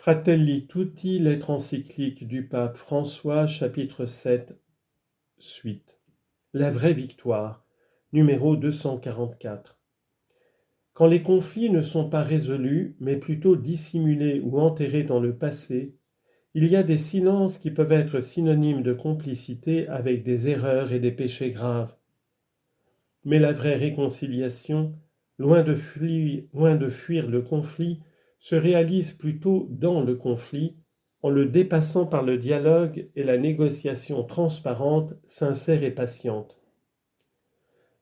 Fratelli Tutti, lettre encyclique du pape François, chapitre 7, suite. La vraie victoire, numéro 244. Quand les conflits ne sont pas résolus, mais plutôt dissimulés ou enterrés dans le passé, il y a des silences qui peuvent être synonymes de complicité avec des erreurs et des péchés graves. Mais la vraie réconciliation, loin de fuir le conflit, se réalise plutôt dans le conflit, en le dépassant par le dialogue et la négociation transparente, sincère et patiente.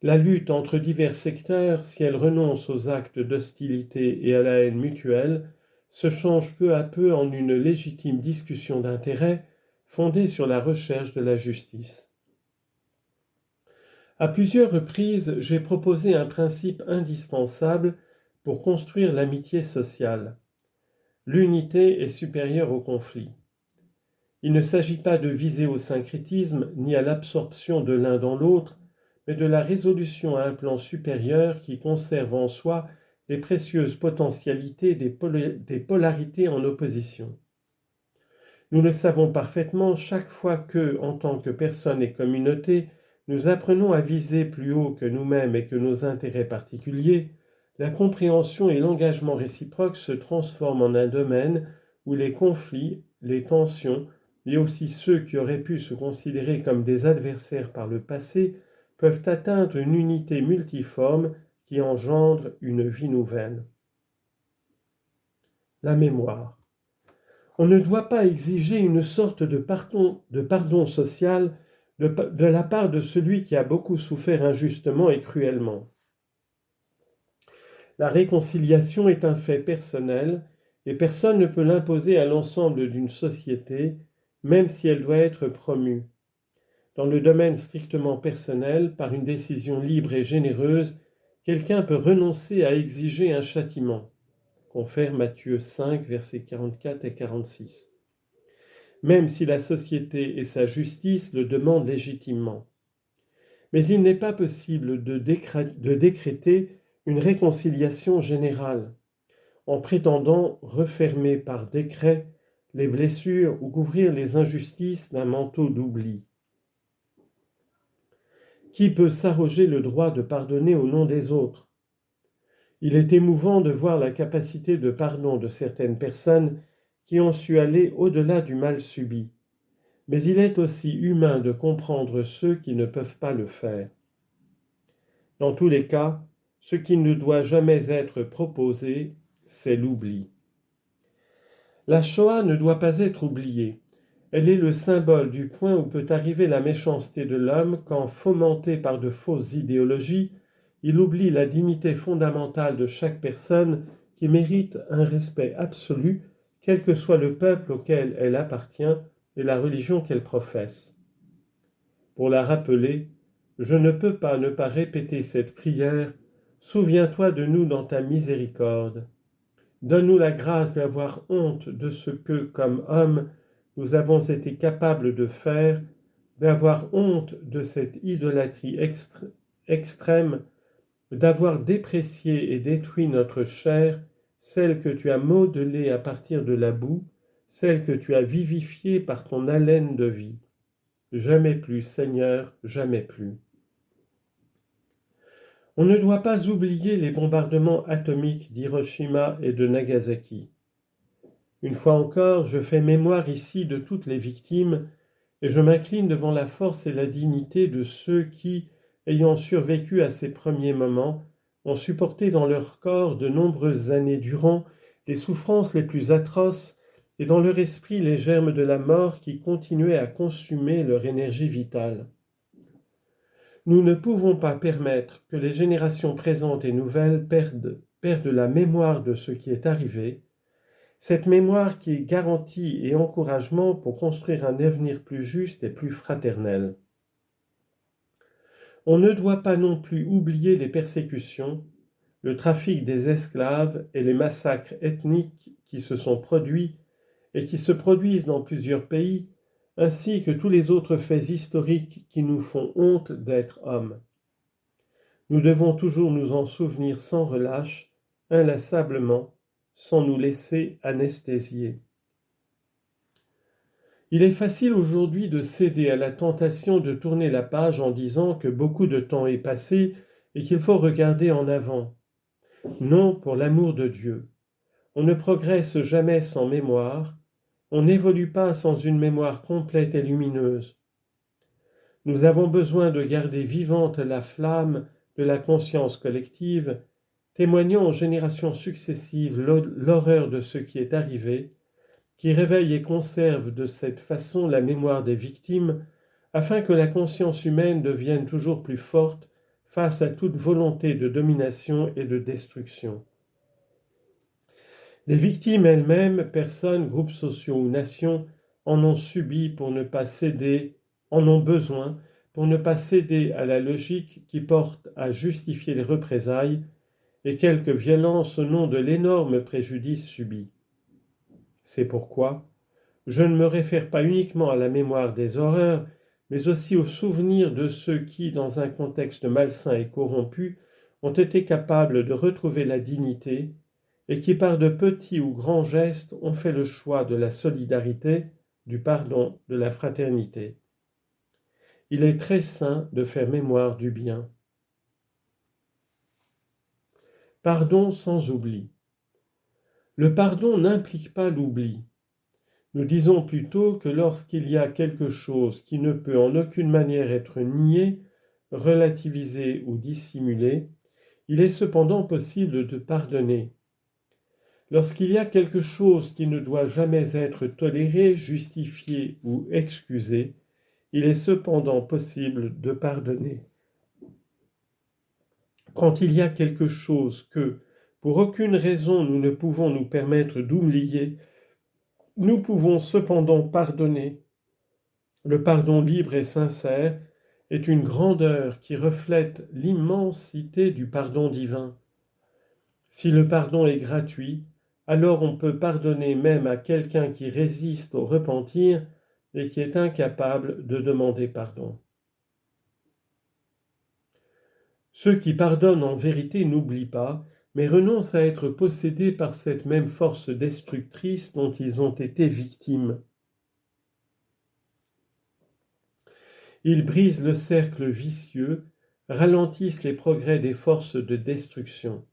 La lutte entre divers secteurs, si elle renonce aux actes d'hostilité et à la haine mutuelle, se change peu à peu en une légitime discussion d'intérêts fondée sur la recherche de la justice. À plusieurs reprises, j'ai proposé un principe indispensable pour construire l'amitié sociale. L'unité est supérieure au conflit. Il ne s'agit pas de viser au syncrétisme ni à l'absorption de l'un dans l'autre, mais de la résolution à un plan supérieur qui conserve en soi les précieuses potentialités des polarités en opposition. Nous le savons parfaitement chaque fois que, en tant que personne et communauté, nous apprenons à viser plus haut que nous-mêmes et que nos intérêts particuliers, la compréhension et l'engagement réciproque se transforment en un domaine où les conflits, les tensions, et aussi ceux qui auraient pu se considérer comme des adversaires par le passé, peuvent atteindre une unité multiforme qui engendre une vie nouvelle. La mémoire. On ne doit pas exiger une sorte de pardon social de la part de celui qui a beaucoup souffert injustement et cruellement. La réconciliation est un fait personnel et personne ne peut l'imposer à l'ensemble d'une société, même si elle doit être promue. Dans le domaine strictement personnel, par une décision libre et généreuse, quelqu'un peut renoncer à exiger un châtiment. Confère Matthieu 5, versets 44 et 46. Même si la société et sa justice le demandent légitimement. Mais il n'est pas possible de décréter une réconciliation générale, en prétendant refermer par décret les blessures ou couvrir les injustices d'un manteau d'oubli. Qui peut s'arroger le droit de pardonner au nom des autres ? Il est émouvant de voir la capacité de pardon de certaines personnes qui ont su aller au-delà du mal subi. Mais il est aussi humain de comprendre ceux qui ne peuvent pas le faire. Dans tous les cas, ce qui ne doit jamais être proposé, c'est l'oubli. La Shoah ne doit pas être oubliée. Elle est le symbole du point où peut arriver la méchanceté de l'homme quand, fomenté par de fausses idéologies, il oublie la dignité fondamentale de chaque personne qui mérite un respect absolu, quel que soit le peuple auquel elle appartient et la religion qu'elle professe. Pour la rappeler, je ne peux pas ne pas répéter cette prière. Souviens-toi de nous dans ta miséricorde. Donne-nous la grâce d'avoir honte de ce que, comme hommes, nous avons été capables de faire, d'avoir honte de cette idolâtrie extrême, d'avoir déprécié et détruit notre chair, celle que tu as modelée à partir de la boue, celle que tu as vivifiée par ton haleine de vie. Jamais plus, Seigneur, jamais plus. On ne doit pas oublier les bombardements atomiques d'Hiroshima et de Nagasaki. Une fois encore, je fais mémoire ici de toutes les victimes et je m'incline devant la force et la dignité de ceux qui, ayant survécu à ces premiers moments, ont supporté dans leur corps de nombreuses années durant les souffrances les plus atroces et dans leur esprit les germes de la mort qui continuaient à consumer leur énergie vitale. Nous ne pouvons pas permettre que les générations présentes et nouvelles perdent la mémoire de ce qui est arrivé, cette mémoire qui est garantie et encouragement pour construire un avenir plus juste et plus fraternel. On ne doit pas non plus oublier les persécutions, le trafic des esclaves et les massacres ethniques qui se sont produits et qui se produisent dans plusieurs pays, ainsi que tous les autres faits historiques qui nous font honte d'être hommes. Nous devons toujours nous en souvenir sans relâche, inlassablement, sans nous laisser anesthésier. Il est facile aujourd'hui de céder à la tentation de tourner la page en disant que beaucoup de temps est passé et qu'il faut regarder en avant. Non, pour l'amour de Dieu. On ne progresse jamais sans mémoire, on n'évolue pas sans une mémoire complète et lumineuse. Nous avons besoin de garder vivante la flamme de la conscience collective, témoignant aux générations successives l'horreur de ce qui est arrivé, qui réveille et conserve de cette façon la mémoire des victimes, afin que la conscience humaine devienne toujours plus forte face à toute volonté de domination et de destruction. Les victimes elles-mêmes, personnes, groupes sociaux ou nations, en ont subi pour ne pas céder, en ont besoin pour ne pas céder à la logique qui porte à justifier les représailles et quelque violence au nom de l'énorme préjudice subi. C'est pourquoi je ne me réfère pas uniquement à la mémoire des horreurs, mais aussi au souvenir de ceux qui, dans un contexte malsain et corrompu, ont été capables de retrouver la dignité et qui, par de petits ou grands gestes, ont fait le choix de la solidarité, du pardon, de la fraternité. Il est très sain de faire mémoire du bien. Pardon sans oubli. Le pardon n'implique pas l'oubli. Nous disons plutôt que lorsqu'il y a quelque chose qui ne peut en aucune manière être nié, relativisé ou dissimulé, il est cependant possible de pardonner. Lorsqu'il y a quelque chose qui ne doit jamais être toléré, justifié ou excusé, il est cependant possible de pardonner. Quand il y a quelque chose que, pour aucune raison, nous ne pouvons nous permettre d'oublier, nous pouvons cependant pardonner. Le pardon libre et sincère est une grandeur qui reflète l'immensité du pardon divin. Si le pardon est gratuit, alors on peut pardonner même à quelqu'un qui résiste au repentir et qui est incapable de demander pardon. Ceux qui pardonnent en vérité n'oublient pas, mais renoncent à être possédés par cette même force destructrice dont ils ont été victimes. Ils brisent le cercle vicieux, ralentissent les progrès des forces de destruction.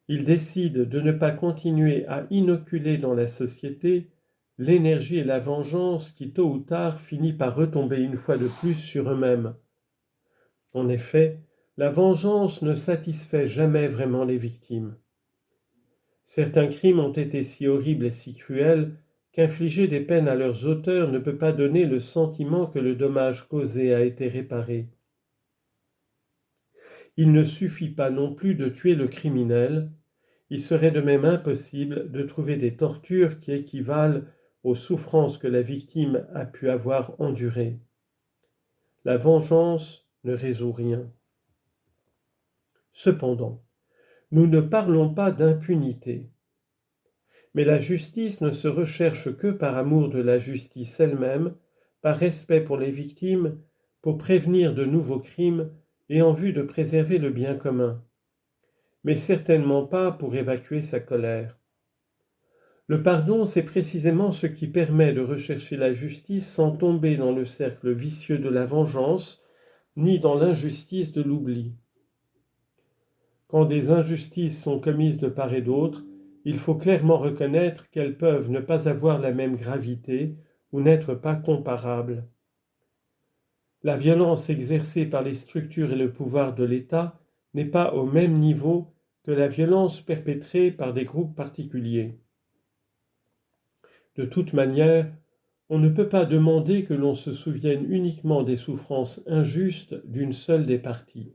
Ils décident de ne pas continuer à inoculer dans la société l'énergie et la vengeance qui, tôt ou tard, finit par retomber une fois de plus sur eux-mêmes. En effet, la vengeance ne satisfait jamais vraiment les victimes. Certains crimes ont été si horribles et si cruels qu'infliger des peines à leurs auteurs ne peut pas donner le sentiment que le dommage causé a été réparé. Il ne suffit pas non plus de tuer le criminel, il serait de même impossible de trouver des tortures qui équivalent aux souffrances que la victime a pu avoir endurées. La vengeance ne résout rien. Cependant, nous ne parlons pas d'impunité. Mais la justice ne se recherche que par amour de la justice elle-même, par respect pour les victimes, pour prévenir de nouveaux crimes et en vue de préserver le bien commun, mais certainement pas pour évacuer sa colère. Le pardon, c'est précisément ce qui permet de rechercher la justice sans tomber dans le cercle vicieux de la vengeance, ni dans l'injustice de l'oubli. Quand des injustices sont commises de part et d'autre, il faut clairement reconnaître qu'elles peuvent ne pas avoir la même gravité ou n'être pas comparables. La violence exercée par les structures et le pouvoir de l'État n'est pas au même niveau que la violence perpétrée par des groupes particuliers. De toute manière, on ne peut pas demander que l'on se souvienne uniquement des souffrances injustes d'une seule des parties.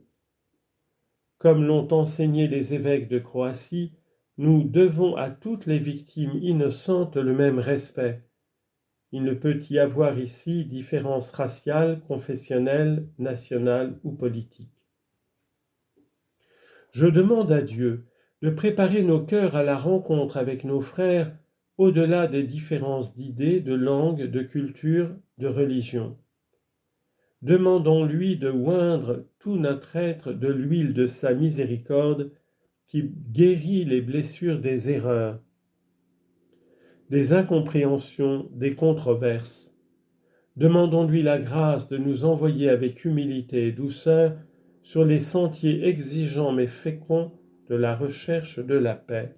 Comme l'ont enseigné les évêques de Croatie, nous devons à toutes les victimes innocentes le même respect. Il ne peut y avoir ici différence raciale, confessionnelle, nationale ou politique. Je demande à Dieu de préparer nos cœurs à la rencontre avec nos frères au-delà des différences d'idées, de langue, de culture, de religion. Demandons-lui de oindre tout notre être de l'huile de sa miséricorde qui guérit les blessures des erreurs, des incompréhensions, des controverses. Demandons-lui la grâce de nous envoyer avec humilité et douceur sur les sentiers exigeants mais féconds de la recherche de la paix.